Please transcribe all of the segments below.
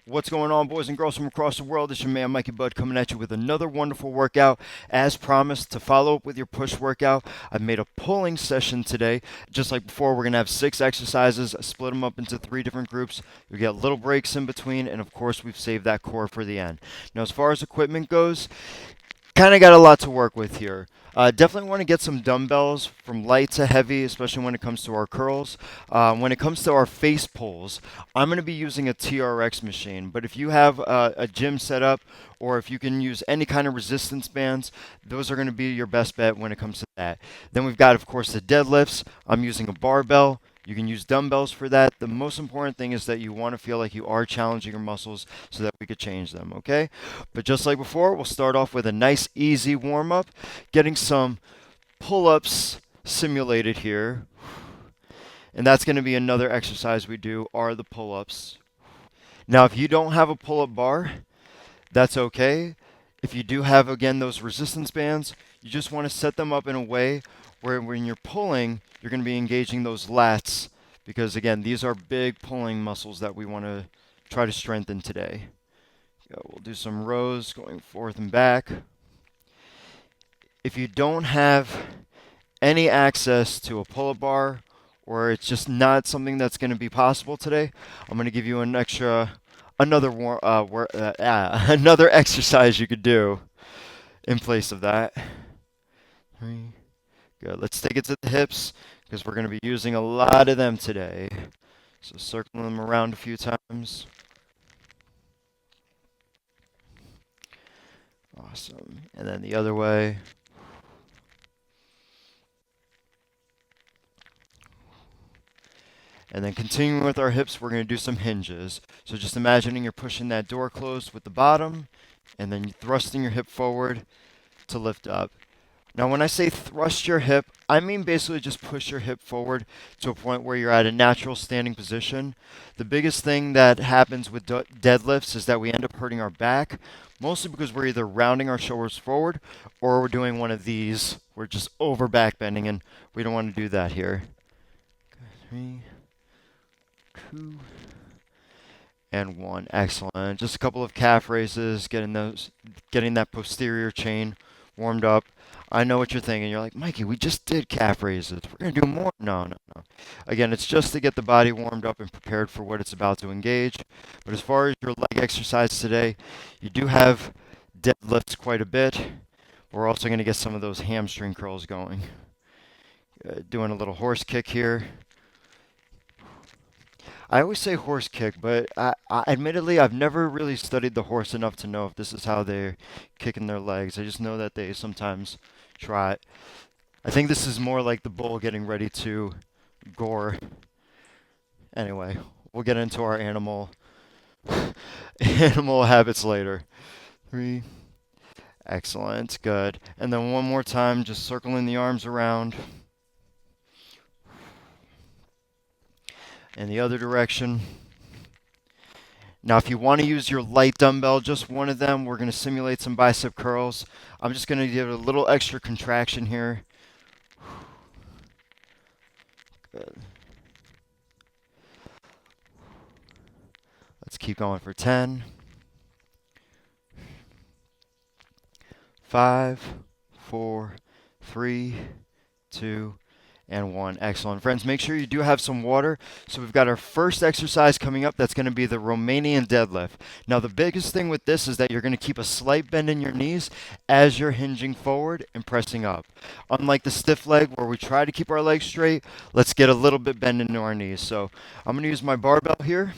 What's going on, boys and girls from across the world? It's your man, mikeY coming at you with another wonderful workout. As promised, to follow up with your push workout, I've made a pulling session today. Just like before, we're going to have 6 exercises, split them up into 3 different groups. You'll get little breaks in between, and of course, we've saved that core for the end. Now, as far as equipment goes, kind of got a lot to work with here. Definitely want to get some dumbbells from light to heavy, especially when it comes to our curls. When it comes to our face pulls, I'm going to be using a TRX machine. But if you have a gym set up, or if you can use any kind of resistance bands, those are going to be your best bet when it comes to that. Then we've got, of course, the deadlifts. I'm using a barbell. You can use dumbbells for that. The most important thing is that you want to feel like you are challenging your muscles so that we could change them, okay? But just like before, we'll start off with a nice easy warm up, getting some pull ups simulated here. And that's going to be another exercise we do are the pull ups. Now, if you don't have a pull up bar, that's okay. If you do have, again, those resistance bands, you just want to set them up in a way where when you're pulling, you're going to be engaging those lats because, again, these are big pulling muscles that we want to try to strengthen today. We'll do some rows going forth and back. If you don't have any access to a pull-up bar or it's just not something that's going to be possible today, I'm going to give you another exercise you could do in place of that. 3. Good. Let's take it to the hips because we're going to be using a lot of them today. So circle them around a few times. Awesome. And then the other way. And then continuing with our hips, we're going to do some hinges. So just imagining you're pushing that door closed with the bottom, and then thrusting your hip forward to lift up. Now, when I say thrust your hip, I mean basically just push your hip forward to a point where you're at a natural standing position. The biggest thing that happens with deadlifts is that we end up hurting our back, mostly because we're either rounding our shoulders forward or we're doing one of these. We're just over back bending, and we don't want to do that here. 3, 2, and 1. Excellent. Just a couple of calf raises, getting that posterior chain warmed up. I know what you're thinking. You're like, mikeY, we just did calf raises. We're going to do more. No, no, no. Again, it's just to get the body warmed up and prepared for what it's about to engage. But as far as your leg exercise today, you do have deadlifts quite a bit. We're also going to get some of those hamstring curls going. Doing a little horse kick here. I always say horse kick, but admittedly, I've never really studied the horse enough to know if this is how they're kicking their legs. I just know that they sometimes try it. I think this is more like the bull getting ready to gore. Anyway, we'll get into our animal habits later. 3. Excellent. Good. And then one more time, just circling the arms around. And the other direction. Now, if you want to use your light dumbbell, just one of them, we're going to simulate some bicep curls. I'm just going to give it a little extra contraction here. Good. Let's keep going for 10. 5, 4, 3, 2, and 1. Excellent. Friends, make sure you do have some water. So we've got our first exercise coming up. That's going to be the Romanian deadlift. Now, the biggest thing with this is that you're going to keep a slight bend in your knees as you're hinging forward and pressing up. Unlike the stiff leg where we try to keep our legs straight, let's get a little bit bend into our knees. So I'm going to use my barbell here.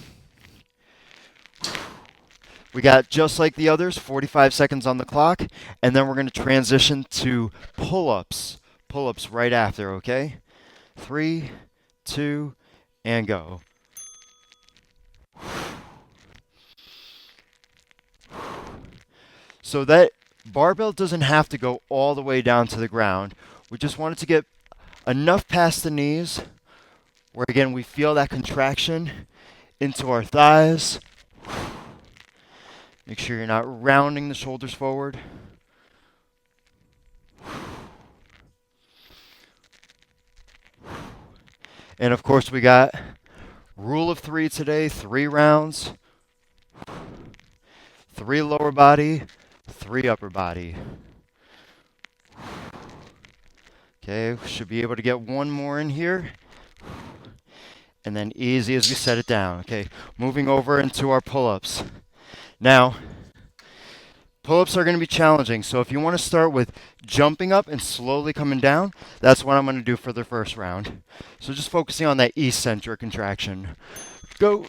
We got, just like the others, 45 seconds on the clock, and then we're going to transition to pull-ups. Pull-ups right after, okay? 3, 2, and go. So that barbell doesn't have to go all the way down to the ground. We just want it to get enough past the knees, where again we feel that contraction into our thighs. Make sure you're not rounding the shoulders forward. And of course, we got rule of 3 today, 3 rounds. 3 lower body, 3 upper body. Okay, should be able to get 1 more in here. And then easy as we set it down. Okay, moving over into our pull-ups. Now, pull-ups are going to be challenging, so if you want to start with jumping up and slowly coming down, that's what I'm going to do for the first round. So just focusing on that eccentric contraction. Go.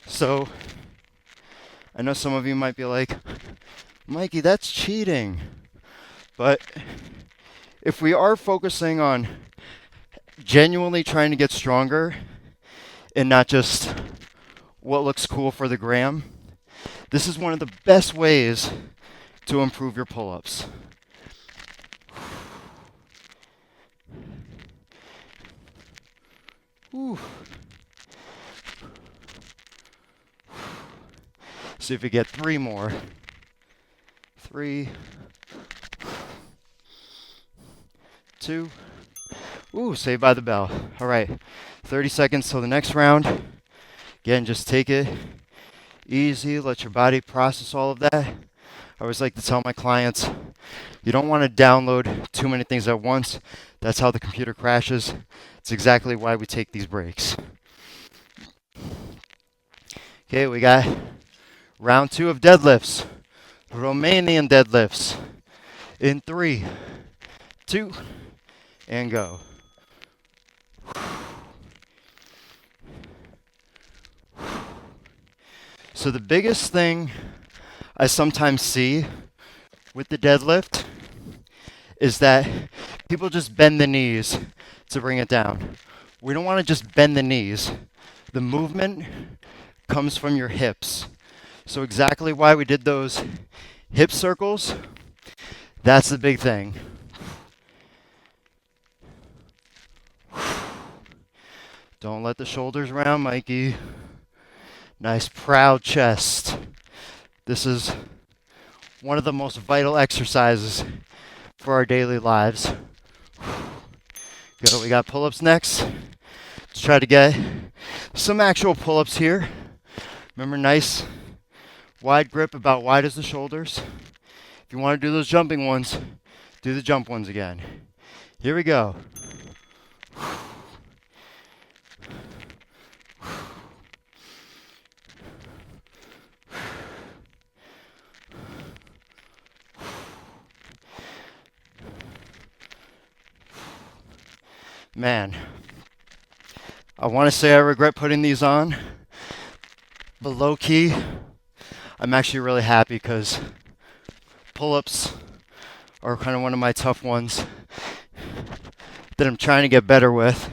So, I know some of you might be like, Mikey, that's cheating. But if we are focusing on genuinely trying to get stronger and not just what looks cool for the gram, this is one of the best ways to improve your pull-ups. Whew. See if we get 3 more. 3, 2. Ooh, saved by the bell. All right, 30 seconds till the next round. Again, just take it easy. Let your body process all of that. I always like to tell my clients, you don't want to download too many things at once. That's how the computer crashes. It's exactly why we take these breaks. Okay, we got round 2 of deadlifts. Romanian deadlifts. In 3, 2, and go. So the biggest thing I sometimes see with the deadlift is that people just bend the knees to bring it down. We don't want to just bend the knees. The movement comes from your hips. So exactly why we did those hip circles, that's the big thing. Don't let the shoulders round, Mikey. Nice proud chest. This is one of the most vital exercises for our daily lives. Good. We got pull-ups next. Let's try to get some actual pull-ups here. Remember, nice wide grip, about wide as the shoulders. If you want to do those jumping ones, do the jump ones again. Here we go. Man, I want to say I regret putting these on, but low key, I'm actually really happy because pull-ups are kind of one of my tough ones that I'm trying to get better with.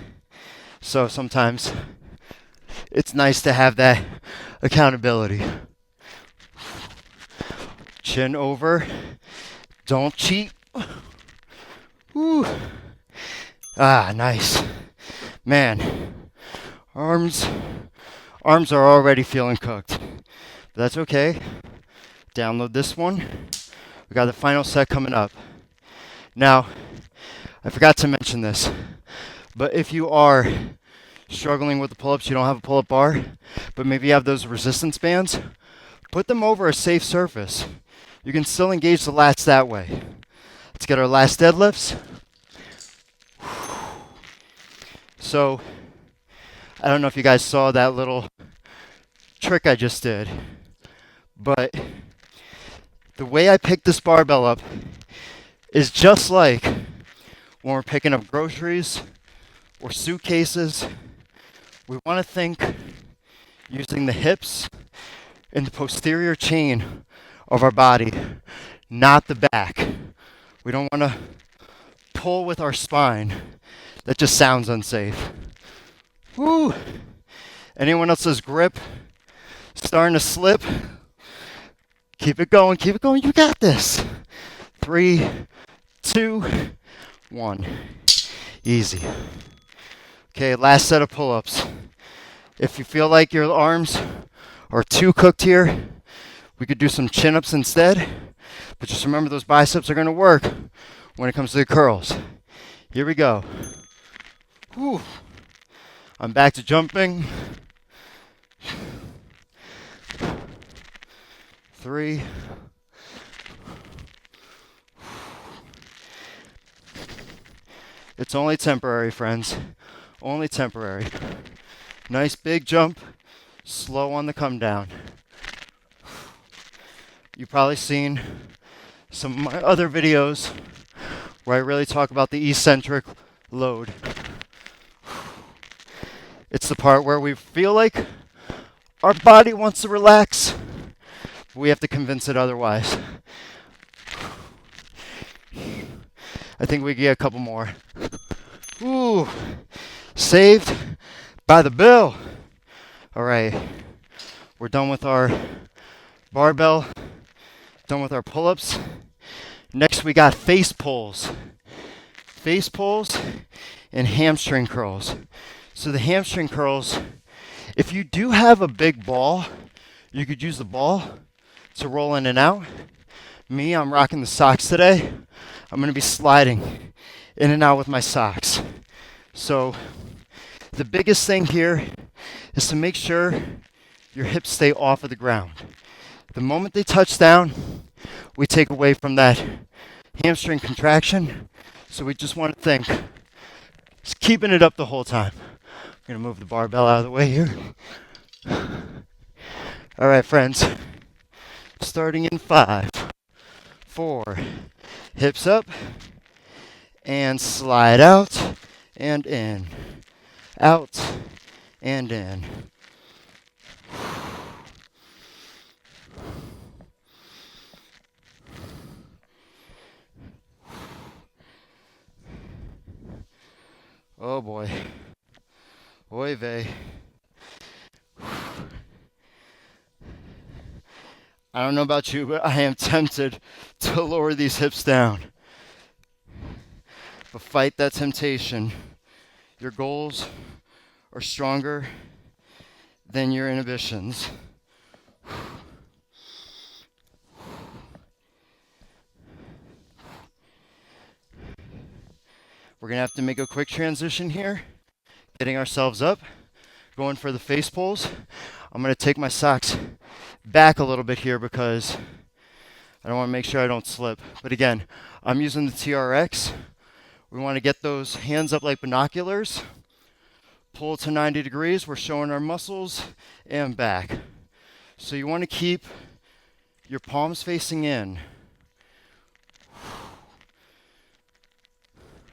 So sometimes it's nice to have that accountability. Chin over. Don't cheat. Woo. Ah, nice. Man, arms are already feeling cooked. But that's okay. Download this one. We got the final set coming up. Now, I forgot to mention this, but if you are struggling with the pull-ups, you don't have a pull-up bar, but maybe you have those resistance bands, put them over a safe surface. You can still engage the lats that way. Let's get our last deadlifts. So, I don't know if you guys saw that little trick I just did, but the way I picked this barbell up is just like when we're picking up groceries or suitcases. We want to think using the hips and the posterior chain of our body, not the back. We don't want to pull with our spine. That just sounds unsafe. Woo! Anyone else's grip starting to slip? Keep it going, keep it going. You got this. 3, 2, 1. Easy. Okay, last set of pull-ups. If you feel like your arms are too cooked here, we could do some chin-ups instead. But just remember, those biceps are going to work when it comes to the curls. Here we go. Whew. I'm back to jumping. 3. It's only temporary, friends. Only temporary. Nice big jump, slow on the come down. You've probably seen some of my other videos where I really talk about the eccentric load. It's the part where we feel like our body wants to relax, but we have to convince it otherwise. I think we can get a couple more. Ooh, saved by the bell. All right, we're done with our barbell, done with our pull-ups. Next, we got face pulls. Face pulls and hamstring curls. So the hamstring curls, if you do have a big ball, you could use the ball to roll in and out. Me, I'm rocking the socks today. I'm going to be sliding in and out with my socks. So the biggest thing here is to make sure your hips stay off of the ground. The moment they touch down, we take away from that hamstring contraction. So we just want to think, just keeping it up the whole time. I'm going to move the barbell out of the way here. All right, friends. Starting in 5, 4, hips up, and slide out, and in, out, and in. Oh boy. Oy vey. I don't know about you, but I am tempted to lower these hips down. But fight that temptation. Your goals are stronger than your inhibitions. We're going to have to make a quick transition here. Getting ourselves up. Going for the face pulls. I'm going to take my socks back a little bit here because I don't want to make sure I don't slip. But again, I'm using the TRX. We want to get those hands up like binoculars. Pull to 90 degrees. We're showing our muscles and back. So you want to keep your palms facing in.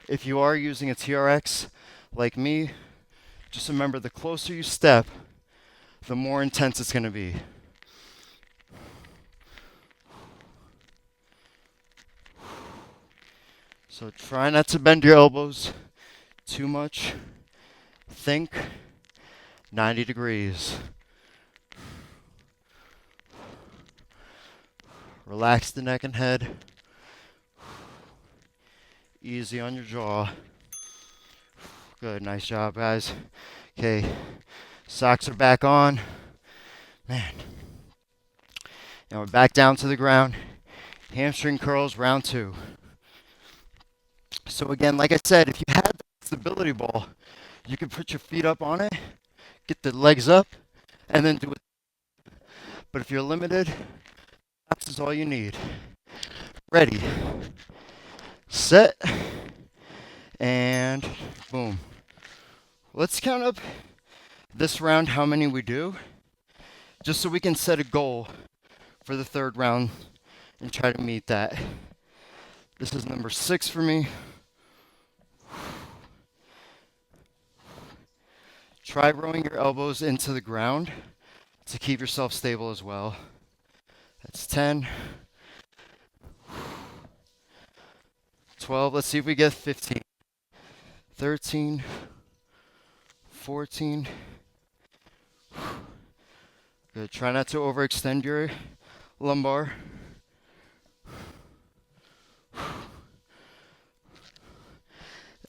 If you are using a TRX like me, just remember the closer you step, the more intense it's going to be. So try not to bend your elbows too much. Think 90 degrees. Relax the neck and head. Easy on your jaw. Good, nice job, guys. Okay, socks are back on. Man. Now we're back down to the ground. Hamstring curls, round 2. So again, like I said, if you had the stability ball, you can put your feet up on it, get the legs up, and then do it. But if you're limited, this is all you need. Ready, set, and boom. Let's count up this round how many we do, just so we can set a goal for the 3rd round and try to meet that. This is number 6 for me. Try rowing your elbows into the ground to keep yourself stable as well. That's 10. 12. Let's see if we get 15. 13. 14. Good. Try not to overextend your lumbar.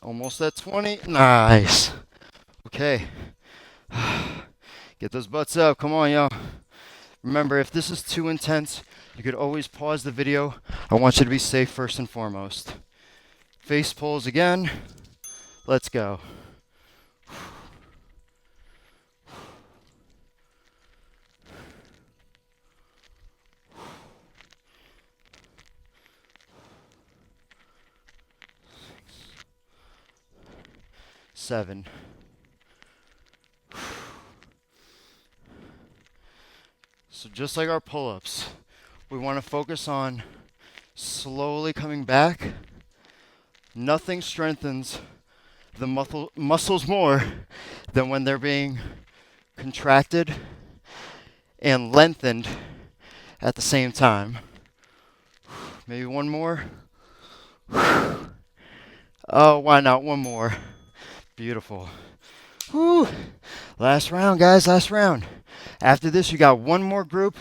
Almost at 20. Nice. Okay. Get those butts up. Come on, y'all. Remember, if this is too intense, you could always pause the video. I want you to be safe first and foremost. Face pulls again. Let's go. 7. So just like our pull-ups, we want to focus on slowly coming back. Nothing strengthens the muscles more than when they're being contracted and lengthened at the same time. Maybe one more. Oh, why not one more? Beautiful. Whew. Last round, guys, last round. After this, you got one more group.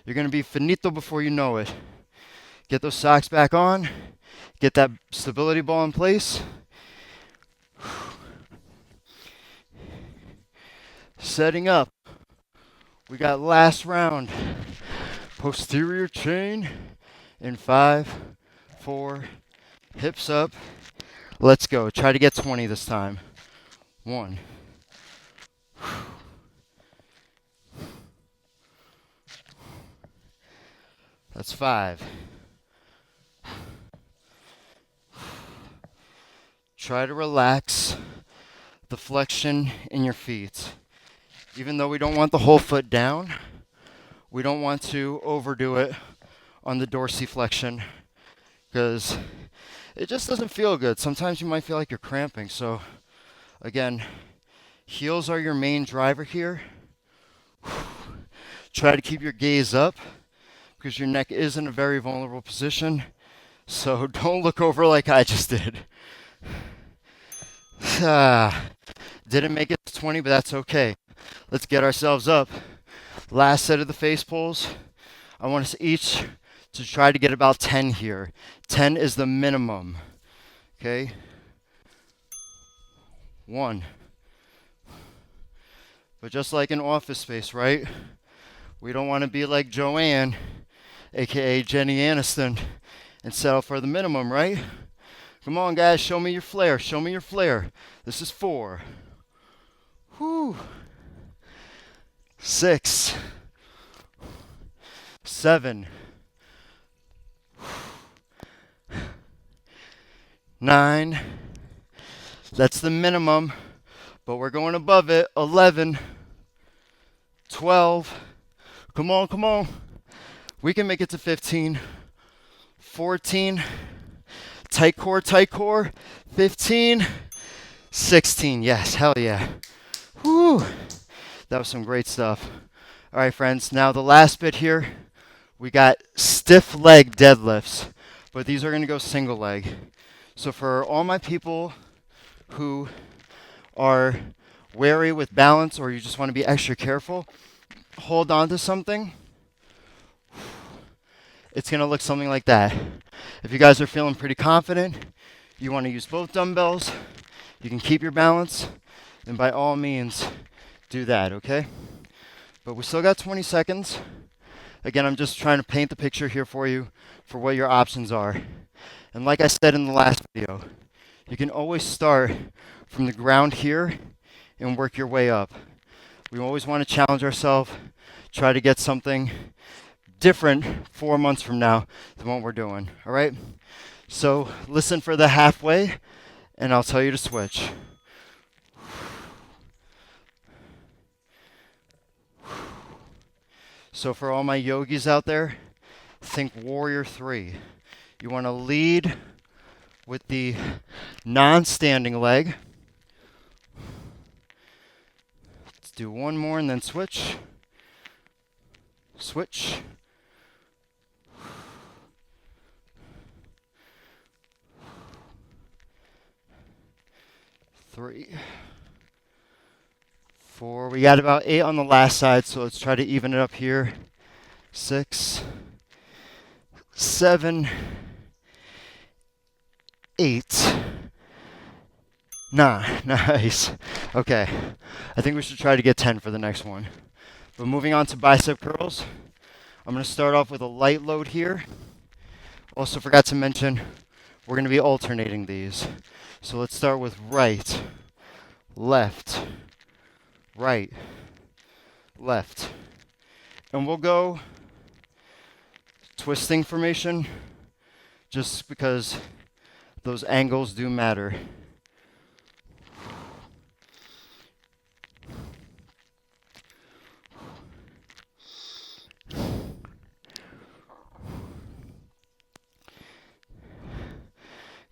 You're going to be finito before you know it. Get those socks back on. Get that stability ball in place. Setting up. We got last round. Posterior chain in 5, 4, hips up. Let's go. Try to get 20 this time. 1. That's 5. Try to relax the flexion in your feet. Even though we don't want the whole foot down, we don't want to overdo it on the dorsiflexion because it just doesn't feel good. Sometimes you might feel like you're cramping. So again, heels are your main driver here. Try to keep your gaze up because your neck is in a very vulnerable position. So don't look over like I just did. Didn't make it to 20, but that's okay. Let's get ourselves up. Last set of the face pulls. I want us each to try to get about 10 here. 10 is the minimum. Okay? 1. But just like in Office Space, right? We don't want to be like Joanne, aka Jenny Aniston, and settle for the minimum, right? Come on, guys, show me your flair. Show me your flair. This is 4. Whew. 6. 7. 9. That's the minimum, but we're going above it. 11. 12. Come on, come on. We can make it to 15. 14. Tight core, tight core. 15. 16. Yes, hell yeah. Whew. That was some great stuff. All right, friends. Now the last bit here, we got stiff leg deadlifts, but these are going to go single leg. So for all my people who are wary with balance or you just want to be extra careful, hold on to something. It's going to look something like that. If you guys are feeling pretty confident, you want to use both dumbbells, you can keep your balance, then by all means, do that, okay? But we still got 20 seconds. Again, I'm just trying to paint the picture here for you for what your options are. And like I said in the last video, you can always start from the ground here and work your way up. We always want to challenge ourselves, try to get something different 4 months from now than what we're doing, all right? So listen for the halfway, and I'll tell you to switch. So for all my yogis out there, think Warrior 3. You want to lead with the non-standing leg. Let's do one more and then switch. Switch. Three. 4. We got about 8 on the last side, so let's try to even it up here. 6. 7. 8. 9. Nice. Okay. I think we should try to get 10 for the next one. But moving on to bicep curls, I'm going to start off with a light load here. Also forgot to mention, we're going to be alternating these. So let's start with right, left, right, left. And we'll go twisting formation just because those angles do matter.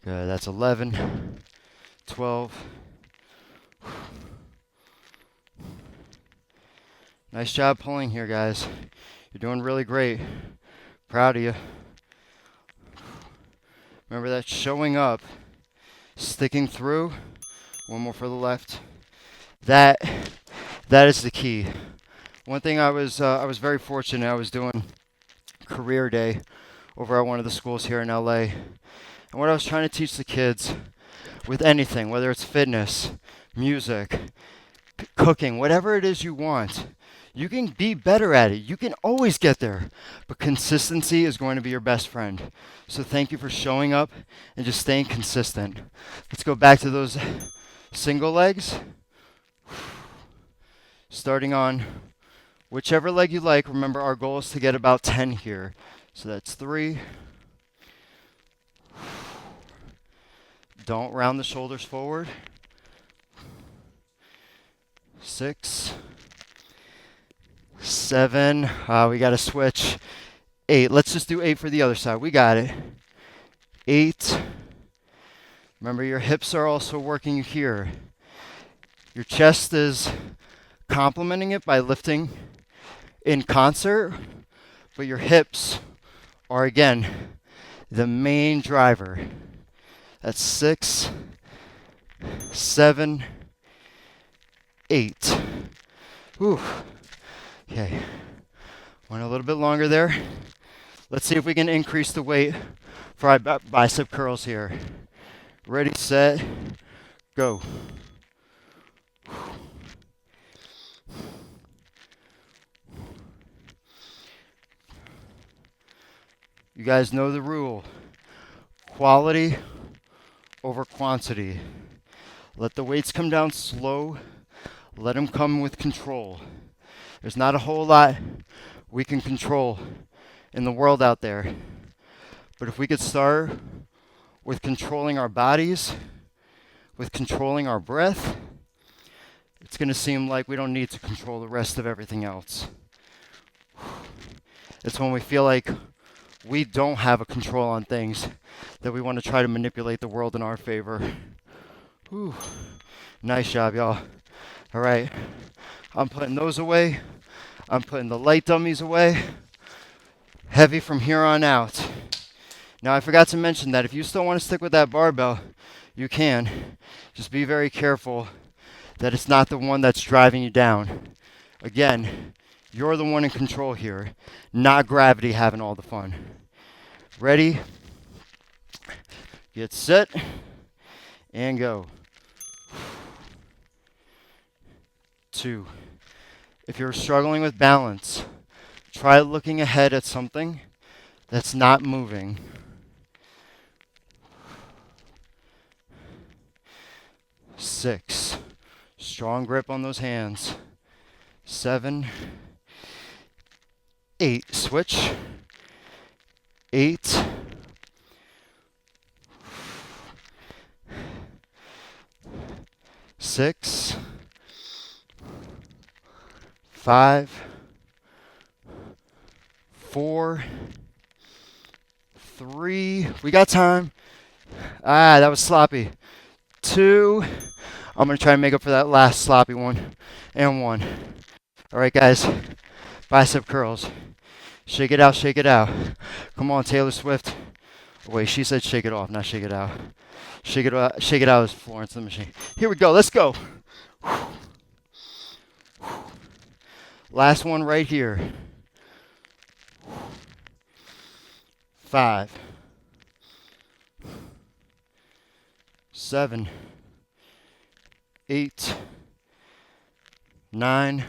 Good, that's 11, 12. Nice job pulling here, guys. You're doing really great. Proud of you. Remember that showing up, sticking through. One more for the left. That is the key. One thing I was very fortunate. I was doing career day over at one of the schools here in LA. And what I was trying to teach the kids with anything, whether it's fitness, music, cooking, whatever it is you want, you can be better at it. You can always get there. But consistency is going to be your best friend. So thank you for showing up and just staying consistent. Let's go back to those single legs. Starting on whichever leg you like. Remember, our goal is to get about 10 here. So that's 3. Don't round the shoulders forward. 6, 7. We got to switch. 8. Let's just do 8 for the other side. We got it. 8. Remember, your hips are also working here. Your chest is complementing it by lifting in concert, but your hips are, again, the main driver. That's 6, 7, 8. Whew. Okay. Went a little bit longer there. Let's see if we can increase the weight for our bicep curls here. Ready, set, go. You guys know the rule. Quality over quantity. Let the weights come down slow. Let them come with control. There's not a whole lot we can control in the world out there. But if we could start with controlling our bodies, with controlling our breath, it's going to seem like we don't need to control the rest of everything else. It's when we feel like we don't have a control on things that we want to try to manipulate the world in our favor. Whew. Nice job, y'all. All right. I'm putting those away. I'm putting the light dummies away. Heavy from here on out. Now, I forgot to mention that if you still want to stick with that barbell, you can. Just be very careful that it's not the one that's driving you down. Again, you're the one in control here, not gravity having all the fun. Ready? Get set and go. 2. If you're struggling with balance, try looking ahead at something that's not moving. 6. Strong grip on those hands. 7, 8. Switch. 8. 6. 5, 4, 3. We got time. That was sloppy. 2. I'm going to try and make up for that last sloppy one. And 1. All right, guys. Bicep curls. Shake it out, shake it out. Come on, Taylor Swift. Wait, she said shake it off, not shake it out. Shake it out is Florence the Machine. Here we go, let's go. Last one right here. 5, 7, 8, 9,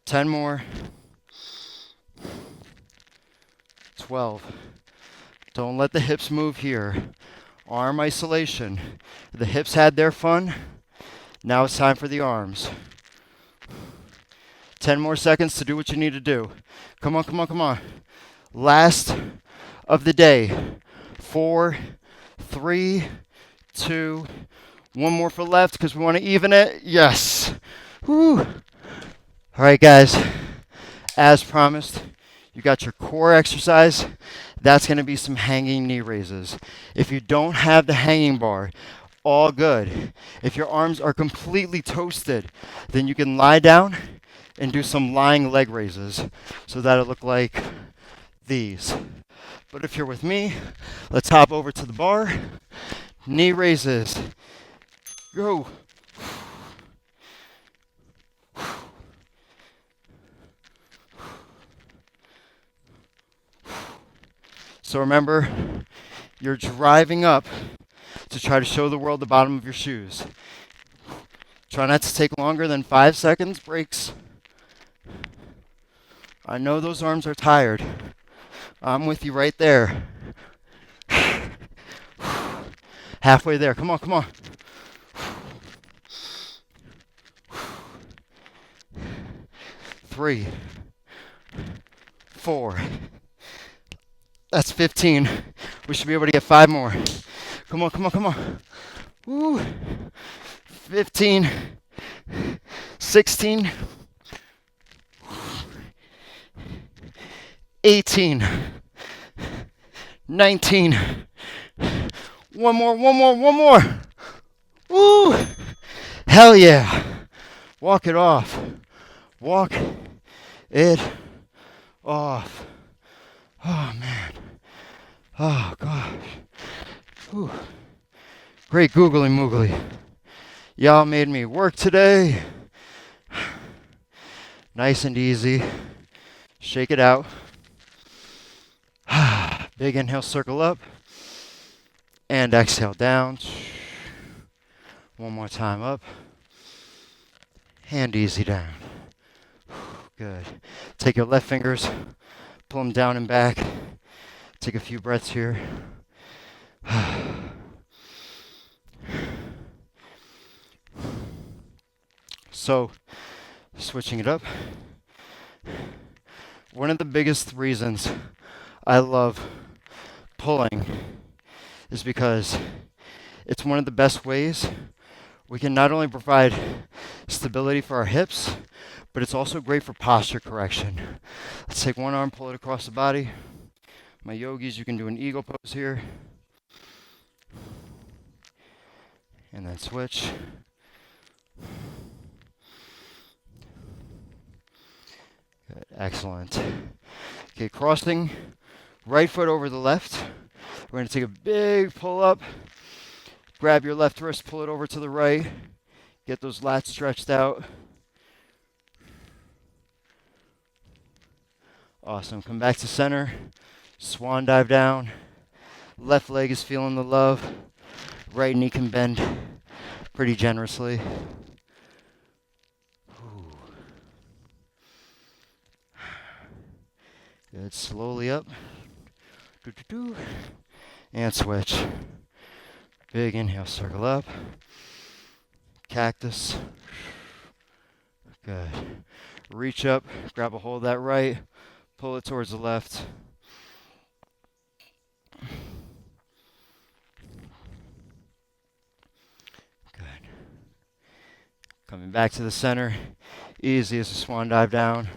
10 more. 12. Don't let the hips move here. Arm isolation. The hips had their fun. Now it's time for the arms. 10 more seconds to do what you need to do. Come on, come on, come on. Last of the day. 4, 3, 2, 1 more for left because we want to even it. Yes. Woo. All right, guys. As promised, You got your core exercise. That's going to be some hanging knee raises. If you don't have the hanging bar, all good. If your arms are completely toasted, then you can lie down and do some lying leg raises. So that'll look like these. But if you're with me, let's hop over to the bar. Knee raises. Go. So remember, you're driving up to try to show the world the bottom of your shoes. Try not to take longer than 5 seconds breaks. I know those arms are tired. I'm with you right there. Halfway there. Come on, come on. 3, 4. That's 15. We should be able to get 5 more. Come on, come on, come on. Woo. 15. 16. 18. 19. One more, one more, one more. Woo! Hell yeah. Walk it off. Walk it off. Oh, man. Oh, gosh. Whew. Great googly moogly. Y'all made me work today. Nice and easy. Shake it out. Big inhale, circle up. And exhale down. One more time up. And easy down. Good. Take your left fingers, pull them down and back. Take a few breaths here. So, switching it up. One of the biggest reasons I love pulling is because it's one of the best ways we can not only provide stability for our hips, but it's also great for posture correction. Let's take one arm, pull it across the body. My yogis, you can do an eagle pose here. And then switch. Good, excellent. Okay, crossing right foot over the left. We're going to take a big pull up. Grab your left wrist, pull it over to the right. Get those lats stretched out. Awesome. Come back to center. Swan dive down. Left leg is feeling the love. Right knee can bend pretty generously. Good. Slowly up. And switch. Big inhale, circle up. Cactus. Good. Reach up, grab a hold of that right, pull it towards the left. Good. Coming back to the center. Easy as a swan dive down.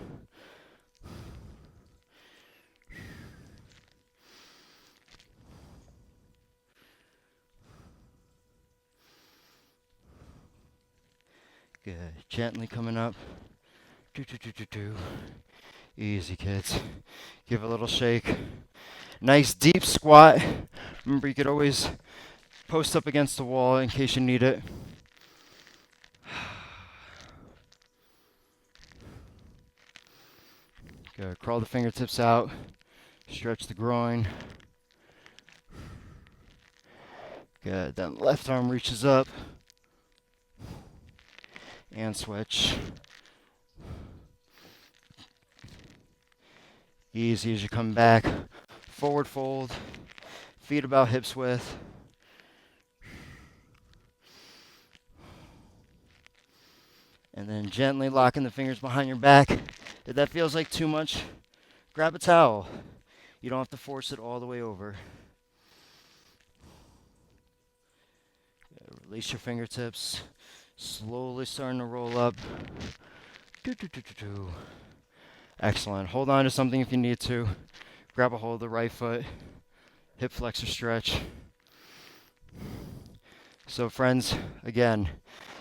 Good. Gently coming up. Easy, kids. Give a little shake. Nice deep squat. Remember, you could always post up against the wall in case you need it. Good. Crawl the fingertips out. Stretch the groin. Good. Then left arm reaches up. And switch. Easy as you come back. Forward fold. Feet about hips width. And then gently locking the fingers behind your back. If that feels like too much, grab a towel. You don't have to force it all the way over. Release your fingertips. Slowly starting to roll up. Excellent. Hold on to something if you need to. Grab a hold of the right foot. Hip flexor stretch. So friends, again,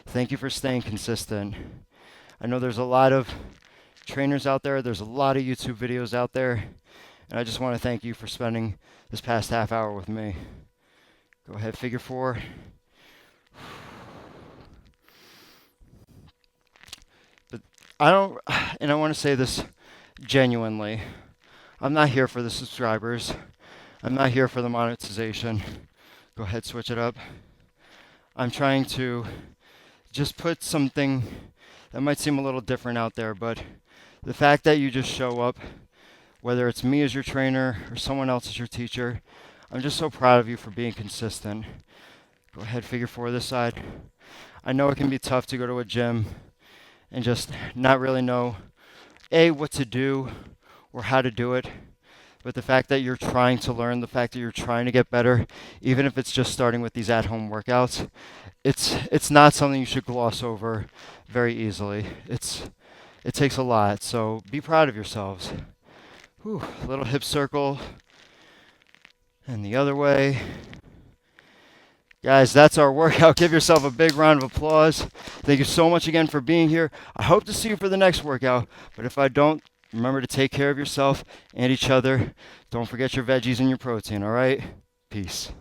thank you for staying consistent. I know there's a lot of trainers out there. There's a lot of YouTube videos out there. And I just want to thank you for spending this past half hour with me. Go ahead, figure four. But I don't, and I want to say this genuinely. I'm not here for the subscribers. I'm not here for the monetization. Go ahead, switch it up. I'm trying to just put something that might seem a little different out there, but the fact that you just show up, whether it's me as your trainer or someone else as your teacher, I'm just so proud of you for being consistent. Go ahead, figure four this side. I know it can be tough to go to a gym and just not really know, A, what to do or how to do it. But the fact that you're trying to learn, the fact that you're trying to get better, even if it's just starting with these at-home workouts, it's not something you should gloss over very easily. It takes a lot, so be proud of yourselves. Whew, little hip circle, and the other way. Guys, that's our workout. Give yourself a big round of applause. Thank you so much again for being here. I hope to see you for the next workout, but if I don't, remember to take care of yourself and each other. Don't forget your veggies and your protein, all right? Peace.